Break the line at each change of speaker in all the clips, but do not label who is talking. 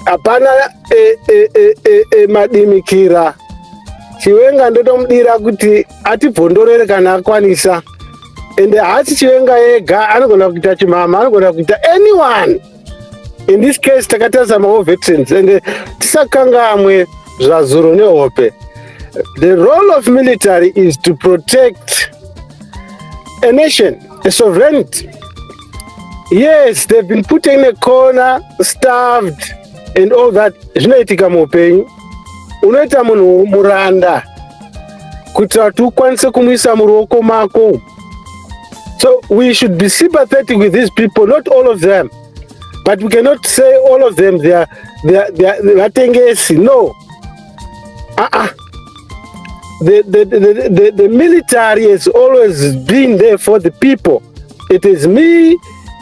hapana madimikira. Chiwenga ndotomudira kuti atibvondorere kana akwanisa. Ende haasi Chiwenga ega, anogona kuita Chimama, anogona kuita anyone. In this case, takatazamawo veterans, and tisakangamwe zvazuro nehope. The role of military is to protect a nation, a sovereignty. Yes, they've been put in a corner, starved, and all that. Zvinoitika muupenyu. Unoita munhu muranda kuti kuti ukwanise kumuisa muruoko mako. So we should be sympathetic with these people, not all of them. But we cannot say all of them they are vatengesi. No. The military has always been there for the people. It is me,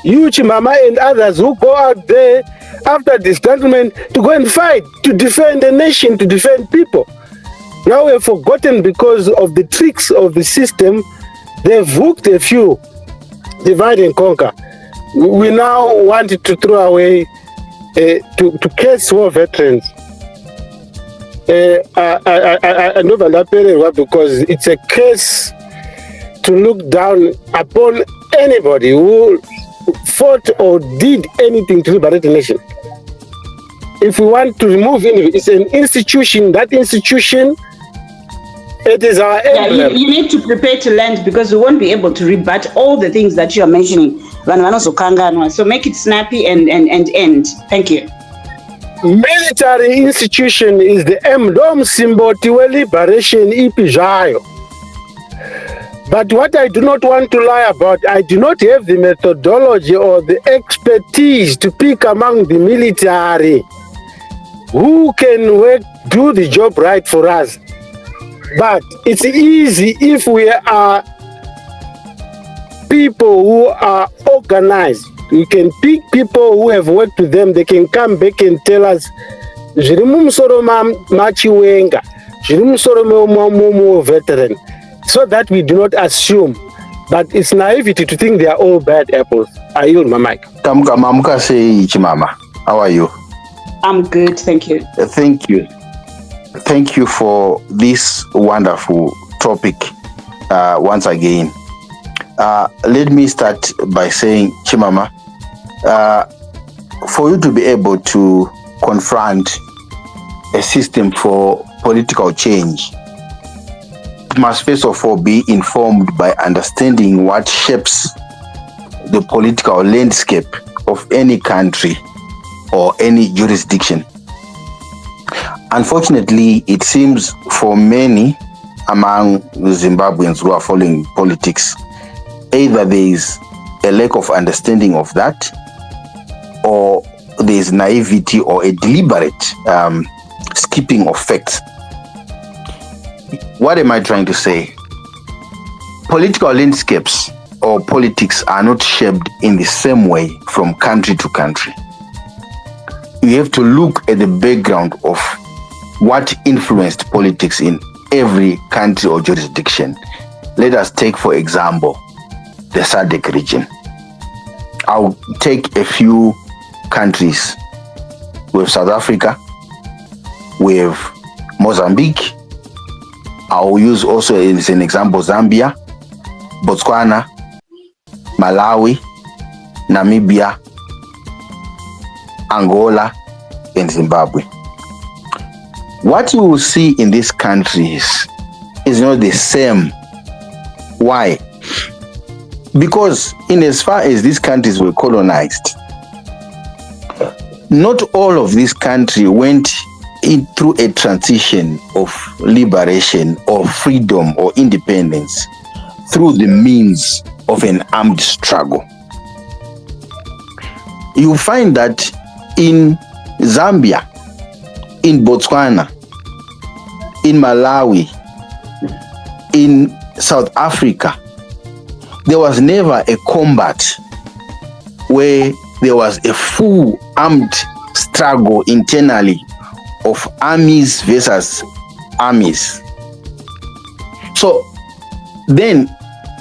you, Chimama, and others who go out there after disgruntlement to go and fight, to defend the nation, to defend people. Now we have forgotten because of the tricks of the system. They've hooked a few, divide and conquer. We now want to throw away, to curse war veterans. I know that because it's a curse to look down upon anybody who fought or did anything to liberate the nation. If we want to remove it, it's an institution. That institution, it is our emblem.
Yeah, you need to prepare to land because we won't be able to rebut all the things that you are mentioning. So make it snappy and end. Thank you.
Military institution is the emblem symbol to liberation ipijayo. But what I do not want to lie about, I do not have the methodology or the expertise to pick among the military who can do the job right for us. But it's easy if we are people who are organized. We can pick people who have worked with them. They can come back and tell us, zviri mumusoro machiwenga, zviri mumusoro veteran, so that we do not assume. But it's naivety to think they are all bad apples. I yield my mic.
Kamukase Chimama, how are you?
I'm good, thank you.
Thank you. Thank you for this wonderful topic once again. Let me start by saying, Chimama, for you to be able to confront a system for political change, it must first of all be informed by understanding what shapes the political landscape of any country or any jurisdiction. Unfortunately, it seems for many among Zimbabweans who are following politics, either there is a lack of understanding of that, or there is naivety or a deliberate skipping of facts. What am I trying to say? Political landscapes or politics are not shaped in the same way from country to country. You have to look at the background of what influenced politics in every country or jurisdiction. Let us take, for example, the SADC region. I'll take a few countries. We have South Africa, we have Mozambique. I'll use also as an example Zambia, Botswana, Malawi, Namibia, Angola, and Zimbabwe. What you will see in these countries is not the same. Why? Because in as far as these countries were colonized, not all of these countries went through a transition of liberation or freedom or independence through the means of an armed struggle. You find that in Zambia, in Botswana, in Malawi, in South Africa, there was never a combat where there was a full armed struggle internally of armies versus armies. So then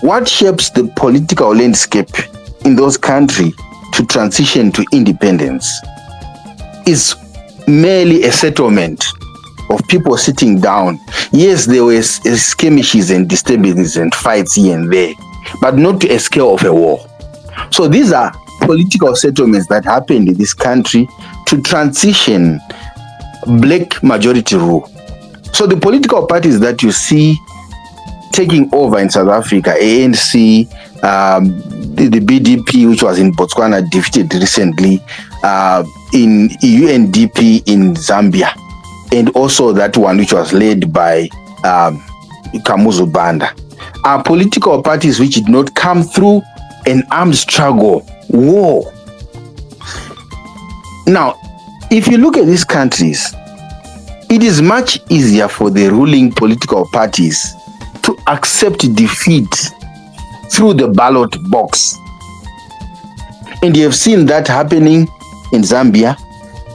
what shapes the political landscape in those countries to transition to independence is merely a settlement of people sitting down. Yes, there were skirmishes and disturbances and fights here and there, but not to a scale of a war. So these are political settlements that happened in this country to transition black majority rule. So the political parties that you see taking over in South Africa, ANC, the BDP, which was in Botswana, defeated recently, in UNDP in Zambia, and also that one which was led by Kamuzu Banda, are political parties which did not come through an armed struggle, war. Now, if you look at these countries, it is much easier for the ruling political parties to accept defeat through the ballot box. And you have seen that happening in Zambia,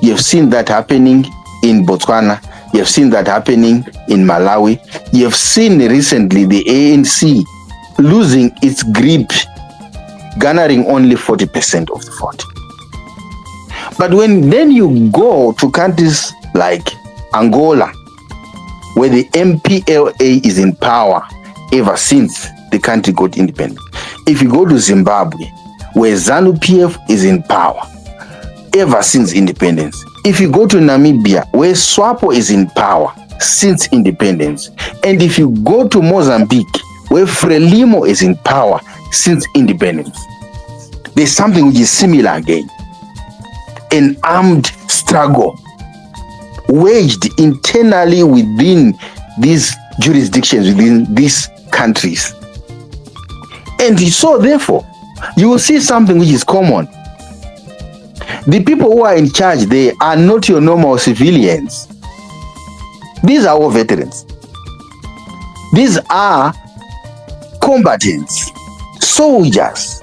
you have seen that happening in Botswana, you have seen that happening in Malawi, you have seen recently the ANC losing its grip, garnering only 40% of the vote. But when then you go to countries like Angola, where the MPLA is in power ever since the country got independent. If you go to Zimbabwe, where ZANU-PF is in power ever since independence. If you go to Namibia, where SWAPO is in power since independence. And if you go to Mozambique, where Frelimo is in power since independence, there's something which is similar again. An armed struggle waged internally within these jurisdictions, within these countries. And so therefore, you will see something which is common. The people who are in charge, they are not your normal civilians. These are all veterans. These are combatants, soldiers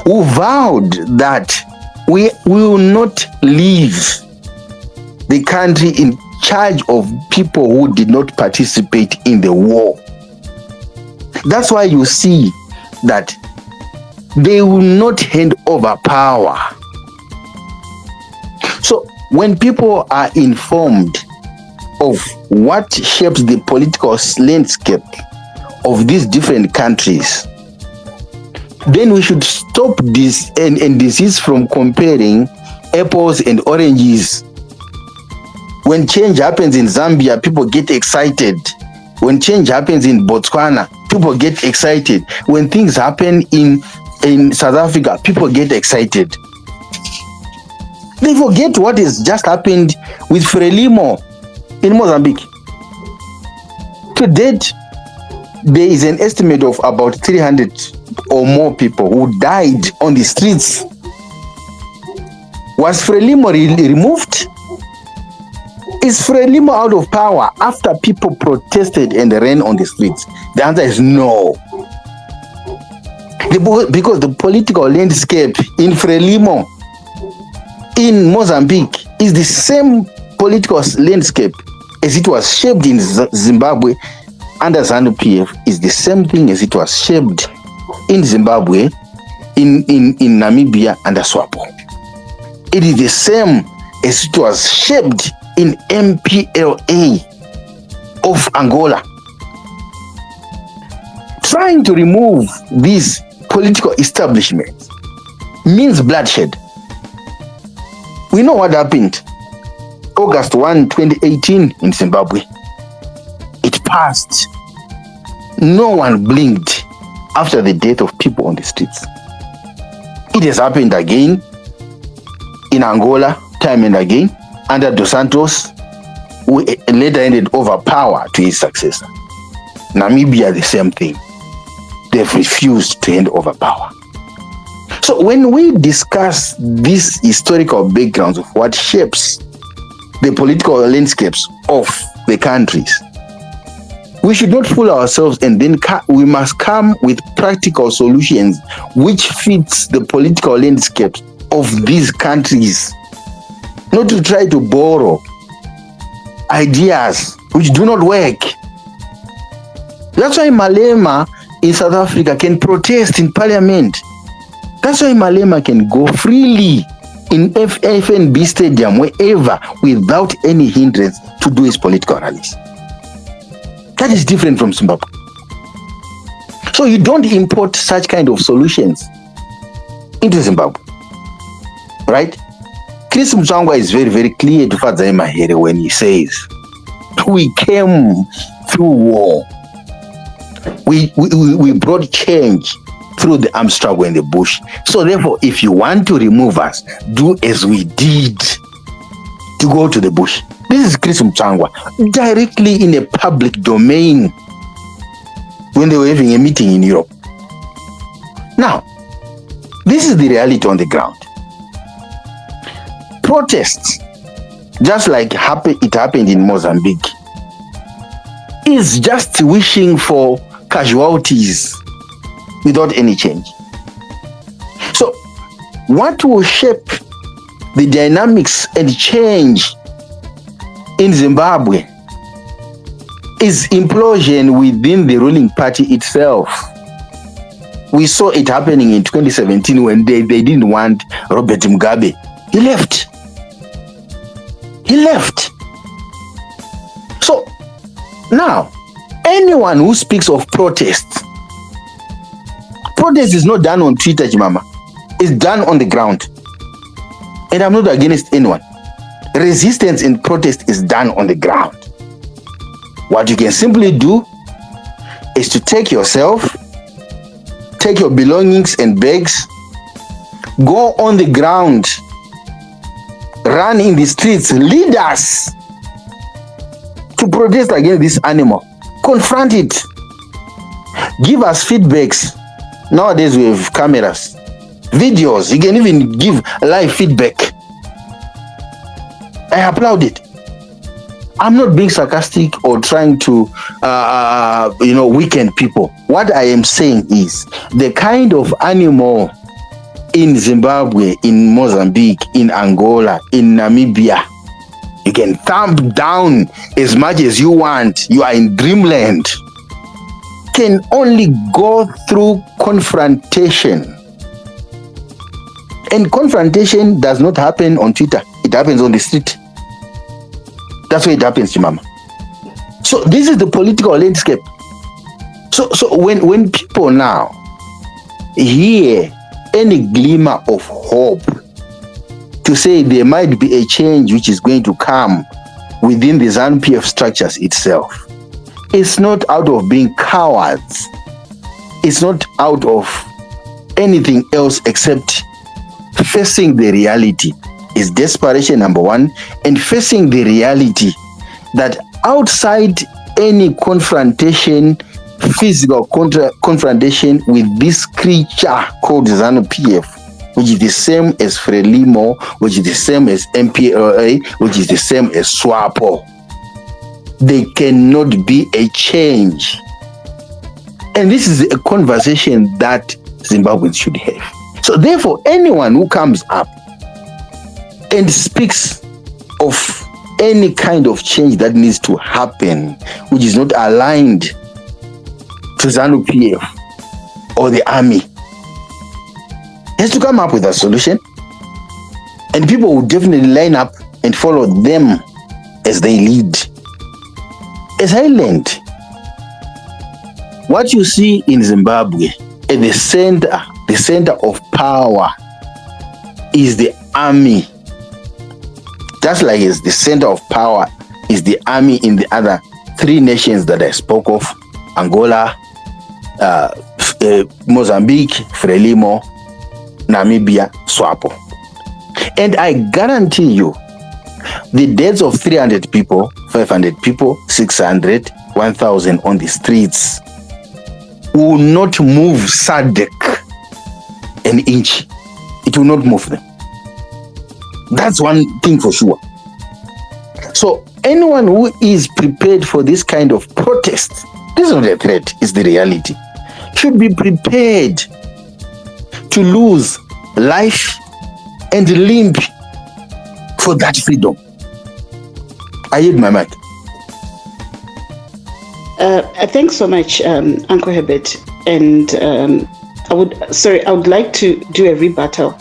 who vowed that we will not leave the country in charge of people who did not participate in the war. That's why you see that they will not hand over power. So when people are informed of what shapes the political landscape of these different countries, then we should stop this and desist from comparing apples and oranges. When change happens in Zambia, people get excited. When change happens in Botswana, people get excited. When things happen in South Africa, people get excited. They forget what has just happened with Frelimo in Mozambique. To date, there is an estimate of about 300 or more people who died on the streets. Was Frelimo removed? Is Frelimo out of power after people protested and ran on the streets? The answer is no. Because the political landscape in Frelimo, in Mozambique, is the same political landscape as it was shaped in Zimbabwe under ZANU-PF, is the same thing as it was shaped in Zimbabwe, in Namibia under SWAPO. It is the same as it was shaped in MPLA of Angola. Trying to remove these political establishments means bloodshed. We know what happened August 1, 2018 in Zimbabwe. It passed. No one blinked after the death of people on the streets. It has happened again in Angola, time and again, under Dos Santos, who later handed over power to his successor. Namibia, the same thing. They've refused to hand over power. So when we discuss these historical backgrounds of what shapes the political landscapes of the countries, we should not fool ourselves, and then we must come with practical solutions which fits the political landscape of these countries, not to try to borrow ideas which do not work. That's why Malema in South Africa can protest in parliament. That's why Malema can go freely in FNB Stadium, wherever, without any hindrance to do his political rallies. That is different from Zimbabwe. So you don't import such kind of solutions into Zimbabwe, right? Chris Mutsvangwa is very, very clear to Fadzai Mahere when he says, we came through war. We brought change through the armed struggle in the bush. So therefore, if you want to remove us, do as we did to go to the bush. This is Chris Mutsvangwa directly in a public domain when they were having a meeting in Europe. Now, this is the reality on the ground. Protests, just like it happened in Mozambique, is just wishing for casualties without any change. So, what will shape the dynamics and change in Zimbabwe is implosion within the ruling party itself. We saw it happening in 2017 when they didn't want Robert Mugabe. He left. So now, anyone who speaks of protest is not done on Twitter, Jimama. It's done on the ground. And I'm not against anyone. Resistance and protest is done on the ground. What you can simply do is to take your belongings and bags, go on the ground, run in the streets, lead us to protest against this animal. Confront it. Give us feedbacks. Nowadays we have cameras, videos. You can even give live feedback. I applaud it. I'm not being sarcastic or trying to, weaken people. What I am saying is the kind of animal in Zimbabwe, in Mozambique, in Angola, in Namibia, you can thump down as much as you want. You are in dreamland. Can only go through confrontation. And confrontation does not happen on Twitter. It happens on the street. That's where it happens, Chimama. So this is the political landscape. So when people now hear any glimmer of hope to say there might be a change which is going to come within the ZANU-PF structures itself, it's not out of being cowards. It's not out of anything else except facing the reality. Is desperation, number one, and facing the reality that outside any confrontation, physical confrontation with this creature called ZANU-PF, which is the same as Frelimo, which is the same as MPLA, which is the same as SWAPO, there cannot be a change. And this is a conversation that Zimbabweans should have. So therefore, anyone who comes up and speaks of any kind of change that needs to happen, which is not aligned to ZANU-PF or the army, has to come up with a solution. And people will definitely line up and follow them as they lead. As I learned, what you see in Zimbabwe at the center of power is the army. Just like it's the center of power is the army in the other three nations that I spoke of: Angola, Mozambique, Frelimo, Namibia, SWAPO. And I guarantee you, the deaths of 300 people, 500 people, 600, 1,000 on the streets will not move SADC an inch. It will not move them. That's one thing for sure. So anyone who is prepared for this kind of protest, this is not a threat, it's the reality, should be prepared to lose life and limb for that freedom. I yield my mic.
Thanks so much, Uncle Herbert. And I would like to do a rebuttal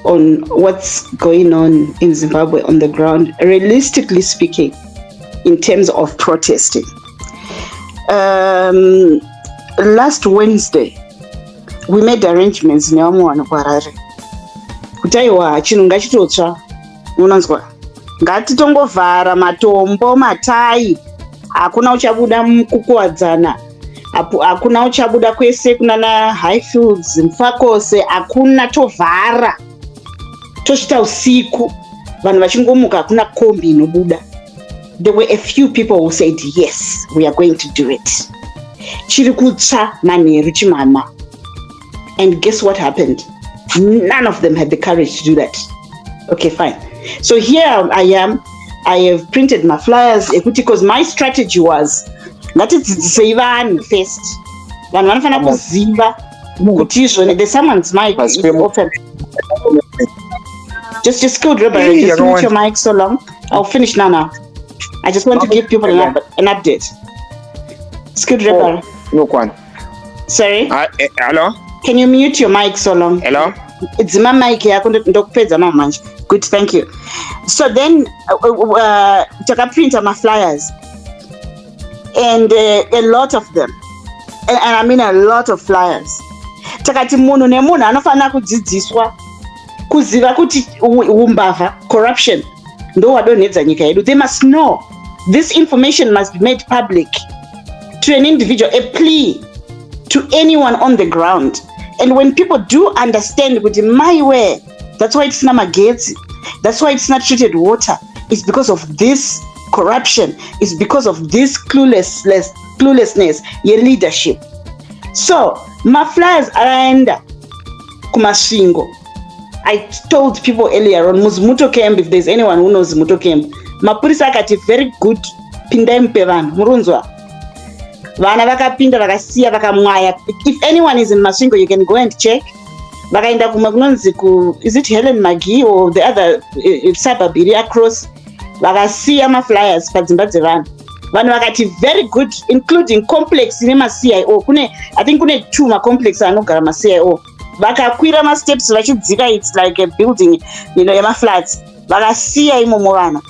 on what's going on in Zimbabwe on the ground, realistically speaking, in terms of protesting. Last Wednesday, we made arrangements nevamuwana kuHarare kuti aiwa chinhu ngachitotsva, unonzwa, ngatitongovhara matombo, matai, hakuna uchabuda kukuwadzana, hakuna uchabuda kwese kunana Highfields, Mfakose, hakuna, tovhara tosvita usiku, vanhu vachingomuka, hakuna kombi inobuda. There were a few people who said yes, we are going to do it. Chiri kutsva manheru chimama. And guess what happened? None of them had the courage to do that. Okay, fine. So here I am. I have printed my flyers because my strategy was ngatidzidzisei vanhu first. Vanhu vanofana kuziva kuti izvoni there's someone's mic is open. Just skilled rubber. Just mute your mic so long. I'll finish now. I just want to give people an update. Skilled rubber.
No one.
Sorry.
Hello.
Can you mute your mic so long?
Hello.
It's my mic here. Good, thank you. So then, taka printer my flyers, and a lot of them, and I mean a lot of flyers. Takati munhu nemunhu anofana kudzidziswa kuziva kuti umbavha, corruption, ndo wadonedza nyika yedu. They must know. This information must be made public to an individual, a plea to anyone on the ground. And when people do understand with my way, that's why it's not magetsi, that's why it's not treated water, it's because of this corruption, it's because of this cluelessness, your leadership. So, my flyers are kumashingo. I told people earlier on, Muzimuto camp, if there's anyone who knows Muto camp, mapurisa akati very good, pindai mpevan, murunzwa. Vana vakapinda vakasiya vakamwaya. If anyone is in Masvingo, you can go and check. Vakaenda kumakunonzi is it Helen Magi or the other suburb across, vakasiya maflyers padzimba dzevanhu. Vanhu vakati very good, including complex ine ma-CIO. I think kune 2 ma-complex anogara ma-CIO. Vakakwira ma-steps vachidzika, it's like a building, yema-flats. Vakasiya imomo vana.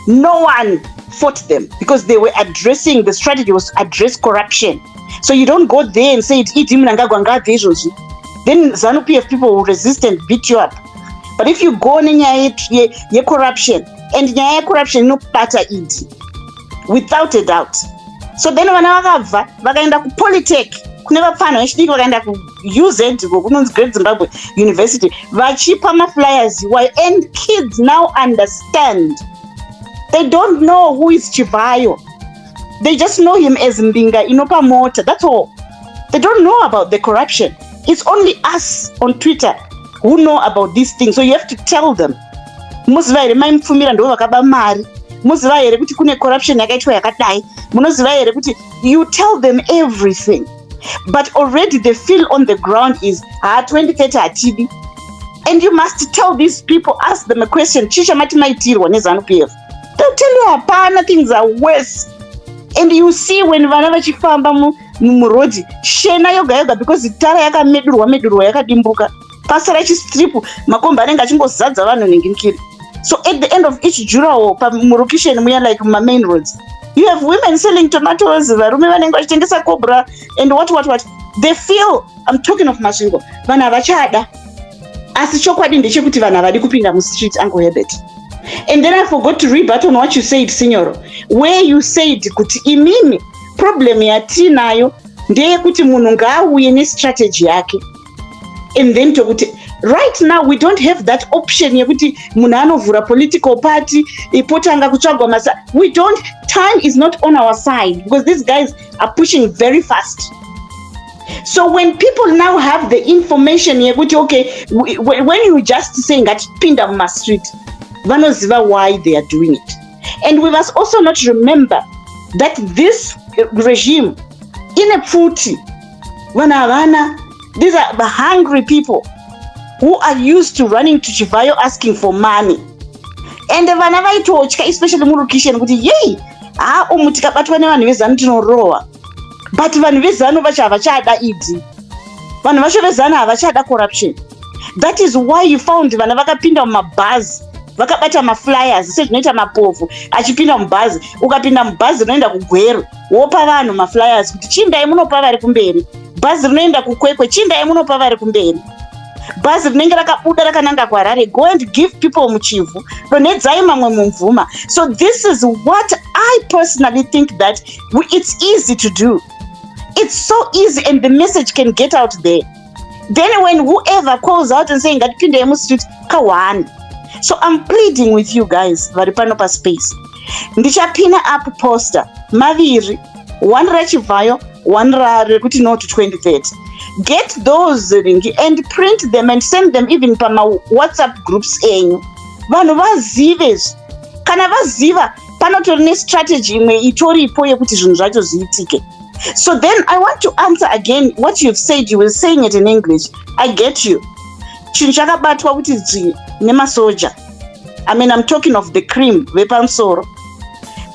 No one fought them because they were addressing, the strategy was to address corruption. So you don't go there and say, then ZANU-PF people will resist and beat you up. But if you go on corruption, and corruption no pata idi, without a doubt. So then when vakaenda ku Polytech, kuneva pano vakaenda ku UZ, Great Zimbabwe University, vachipa ma-flyers, and kids now understand. They don't know who is Chivayo. They just know him as Mbinga Inopa Mota. That's all. They don't know about the corruption. It's only us on Twitter who know about these things. So you have to tell them. Muzivaire maimfumira ndo vakaba mari. Muzivaire kuti kune corruption yakaitwa yakadai. Munozivaire kuti you tell them everything. But already the feel on the ground is 2030 atibi. And you must tell these people, ask them a question. Chisha mati maitirwa neZANU-PF. They'll tell you apana, things are worse. And you see when vana vachifamba murodi, shena yoga because tara yakamedurwa yakadimbuka. Pasara chistripu, makomba anenge achingozadza vanhu ninginkiri. So at the end of each jurawo, murukishen muya like my main roads, you have women selling tomatoes, varume vanenge vachitengesa cobra, and what. They feel, I'm talking of Masvingo, vana vachada. Asi chokwadi ndechekuti vanhu havadi kupinda mustreet, Uncle Herbert. And then I forgot to rebut on what you said, Signoro, where you said kuti imimi problem yatinayo ndeye kuti munhu ngaauye nestrategy yake. And then tokuti right now we don't have that option yekuti munhu anovhura political party ipotanga kutsvagwa masa. We don't, time is not on our side because these guys are pushing very fast. So when people now have the information yekuti okay, when you just say ngatipinda muma street, vanoziva why they are doing it. And we must also not remember that this regime in a pfuti, these are the hungry people who are used to running to Chivayo asking for money. And vana vaitotya, especially murukishen, kuti yei tikakabatwa nevanhu vezanu tinorohwa. But vanhu vezanu vacho havachada idi. Vanhu vacho vezanu havachada corruption. That is why you found vana vakapinda mumabhazi vakabata maflyers sezvinoita mapofu achipinda mubhazi. Ukapinda mubhazi rinoenda kugweru wopa vanhu maflyers kuti chindai munopa vari kumberi. Bhazi rinoenda kukwekwe chindai munopa vari kumberi. Bhazi rinenge rakabuda rakananga kuHarare, go and give people muchivhu, donedzai mamwe mumvuma. So this is what I personally think that it's easy to do. It's so easy and the message can get out there. Then when whoever calls out and saying that pinde mu street kawan. So I'm pleading with you guys, vari pano pa space. Ndichapina up poster maviri, one rachivayo, one rekuti no to 2030. Get those and print them and send them even pa ma WhatsApp groups enyu. Vanhu vazive. Kana vaziva panotori ne strategy imwe itoripo yekuti zvinhu zvacho zviitike. So then I want to answer again what you've said. You were saying it in English. I get you. Chinhu chakabatwa kuti nemasoja. I mean, I'm talking of the cream vepamusoro.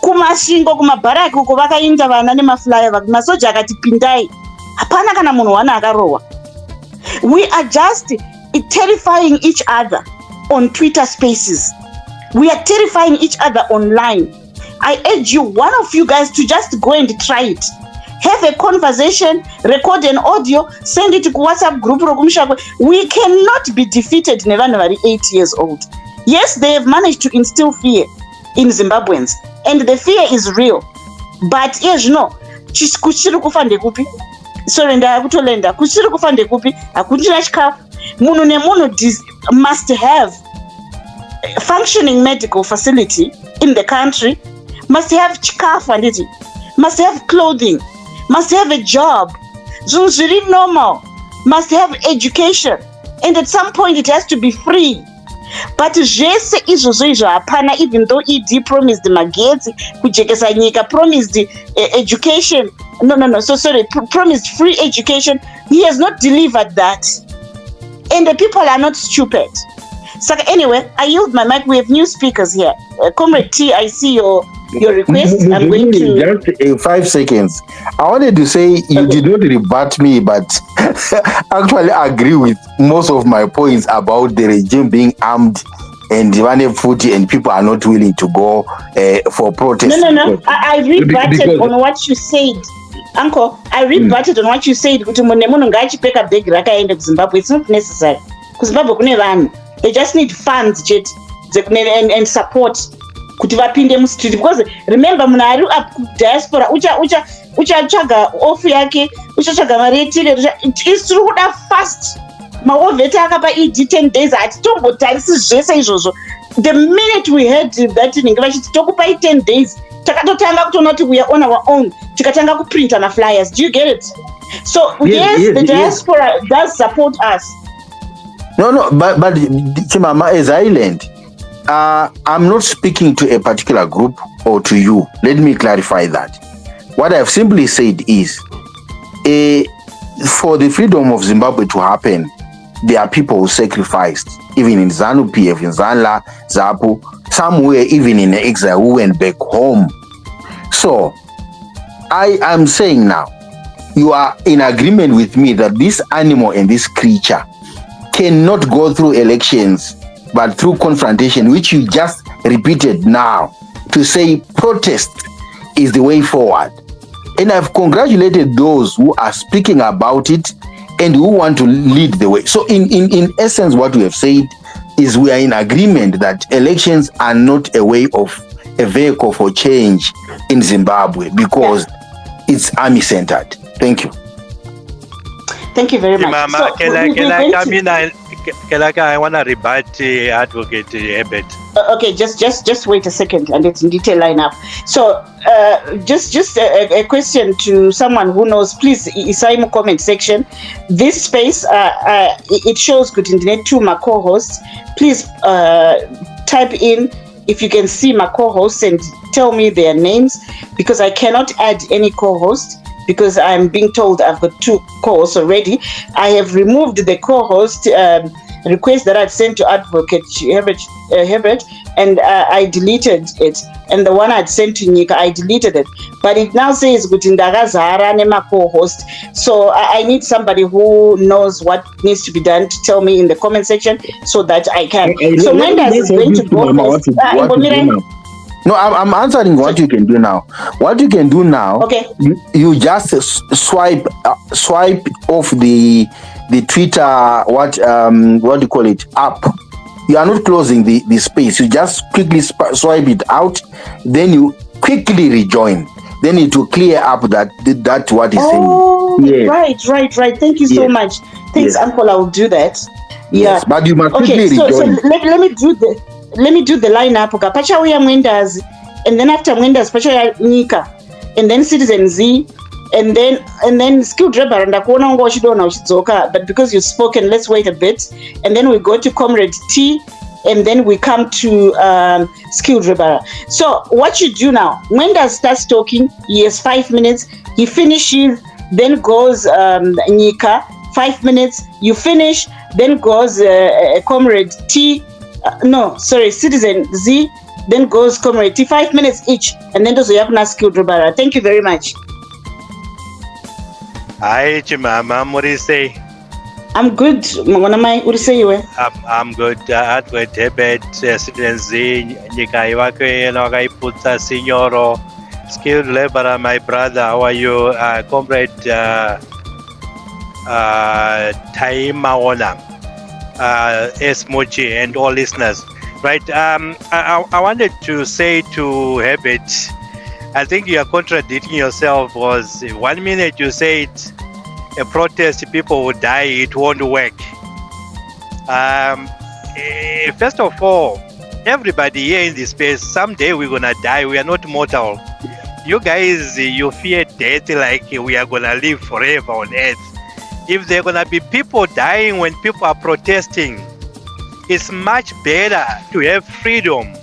Kumashingo kumabharaki uko vakainda vana nemaflyer masoja akati pindai. Hapana kana munhu wana akarowa. We are just terrifying each other on Twitter spaces. We are terrifying each other online. I urge you, one of you guys, to just go and try it. Have a conversation, record an audio, send it to WhatsApp group. We cannot be defeated nevanhu vari 8 years old. Yes, they have managed to instill fear in Zimbabweans, and the fear is real. But yes, no, kuchiri kufa ndekupi? Sorry, ndakutolenda. Kuchiri kufa ndekupi? Hakunjira chikafu. Munhu nemunhu must have a functioning medical facility in the country, must have chikafu anditi, must have clothing, must have a job. Zvinhu zviri normal, must have education, and at some point it has to be free. But zvese izvozvo hapana, even though ED promised magetsi, kujekesa nyika, promised education. No, so sorry, promised free education. He has not delivered that. And the people are not stupid. So anyway, I yield my mic. We have new speakers here. Comrade T, I see your request. I'm going to...
Just 5 seconds. I wanted to say you did not rebut me, but actually agree with most of my points about the regime being armed and footy and people are not willing to go for protest.
No. I rebutted on what you said. Uncle, I rebutted on what you said. Kuti munhu ngachipeka bag rakaenda kuZimbabwe. It's not necessary. KuZimbabwe kune vanhu. They just need funds and support kuti vapinde mustreet, because remember munhu ari up diaspora uchatsvaga ofu yake, uchatsvaga mari yeticket, tiri kuda fast. Maovheti akapa ED 10 days hatitombotarisi zvese izvozvo. The minute we heard that ninge vachiti tokupai 10 days, takatotanga kutoona kuti we are on our own, tikatanga kuprinta maflyers. Do you get it? So yes, the diaspora does support us.
No, but Chimama, as I learned, I'm not speaking to a particular group or to you. Let me clarify that. What I've simply said is, for the freedom of Zimbabwe to happen, there are people who sacrificed, even in ZANU-PF, in ZANLA, ZAPU, somewhere even in exile, who went back home. So, I am saying now, you are in agreement with me that this animal and this creature cannot go through elections, but through confrontation, which you just repeated now, to say protest is the way forward. And I've congratulated those who are speaking about it and who want to lead the way. So in essence, what we have said is we are in agreement that elections are not a vehicle for change in Zimbabwe, because it's army-centered. Thank you.
Thank you very much.
Mama, I want to rebut Advocate Ebert.
Okay, just wait a second, and it's in detail lineup. So, just a question to someone who knows. Please, Isaimu comment section. This space, it shows good internet to my co-hosts. Please type in if you can see my co-hosts and tell me their names, because I cannot add any co-host, because I'm being told I've got 2 co-hosts already. I have removed the co-host request that I'd sent to Advocate Herbert, and I deleted it. And the one I'd sent to Nika, I deleted it. But it now says Gutindagazara Nema co-host. So I need somebody who knows what needs to be done to tell me in the comment section so that I can. So Mendes is going to go first.
No, I'm answering what you can do now. What you can do now,
okay.
You just swipe off the Twitter, what do you call it, app. You are not closing the space. You just quickly swipe it out, then you quickly rejoin. Then it will clear up that what is saying.
Yes. Right. Thank you so much. Thanks, yes. Uncle. I will do that. Yeah.
Yes, but you must quickly rejoin.
So let me do the lineup. Pachauya Mwendas, and then after Mwendas, Pachauya Nika, and then Citizen Z, and then Skill Driver and Akona Washidona Shizoka. But because you've spoken, let's wait a bit, and then we go to Comrade T, and then we come to Skill Driver. So what you do now? Mwendas starts talking. He has 5 minutes. He finishes. Then goes Nika. 5 minutes. You finish. Then goes Comrade T. Citizen Z, then goes Comrade T. 5 minutes each, and then those have not skilled Rubara. Thank you very much.
Hi, Chimama. What do you say?
I'm good. What do you say?
I'm good. Advocate Herbert, Citizen Z, Nika Iwake, Nogaiputa, Signoro, skilled laborer, my brother. How are you? Comrade Taima Onam. Esmoji and all listeners, right? I wanted to say to Herbert, I think you are contradicting yourself. Was 1 minute you said a protest, people will die, it won't work. First of all, everybody here in this space, someday we're gonna die. We are not mortal. You guys, you fear death like we are gonna live forever on earth. If there are gonna be people dying when people are protesting, it's much better to have freedom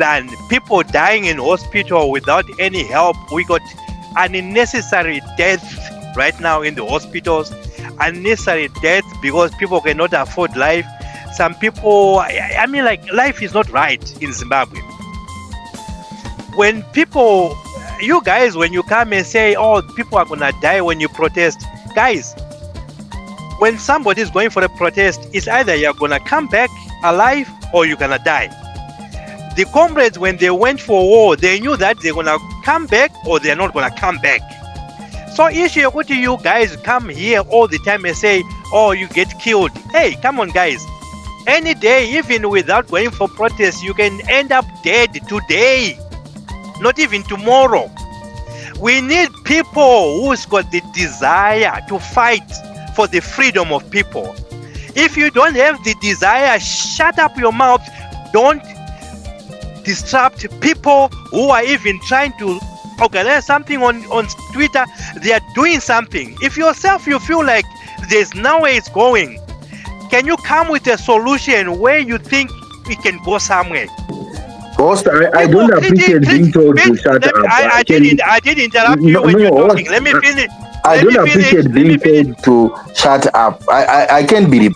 than people dying in hospital without any help. We got unnecessary deaths right now in the hospitals, unnecessary deaths because people cannot afford life. Some people, I mean, like, life is not right in Zimbabwe. When people, you guys, when you come and say, oh, people are gonna die when you protest, guys, when somebody is going for a protest, it's either you're gonna come back alive or you're gonna die. The comrades, when they went for war, they knew that they're gonna come back or they're not gonna come back. So if you guys come here all the time and say, oh, you get killed. Hey, come on, guys. Any day, even without going for protest, you can end up dead today, not even tomorrow. We need people who's got the desire to fight for the freedom of people. If you don't have the desire, shut up your mouth. Don't disrupt people who are even trying to organize something on Twitter. They are doing something. If yourself you feel like there's no way it's going, can you come with a solution where you think it can go somewhere?
Host, I don't appreciate being told to shut up.
I did interrupt you when you're talking. Let me finish.
I don't appreciate being told to shut up. I can't be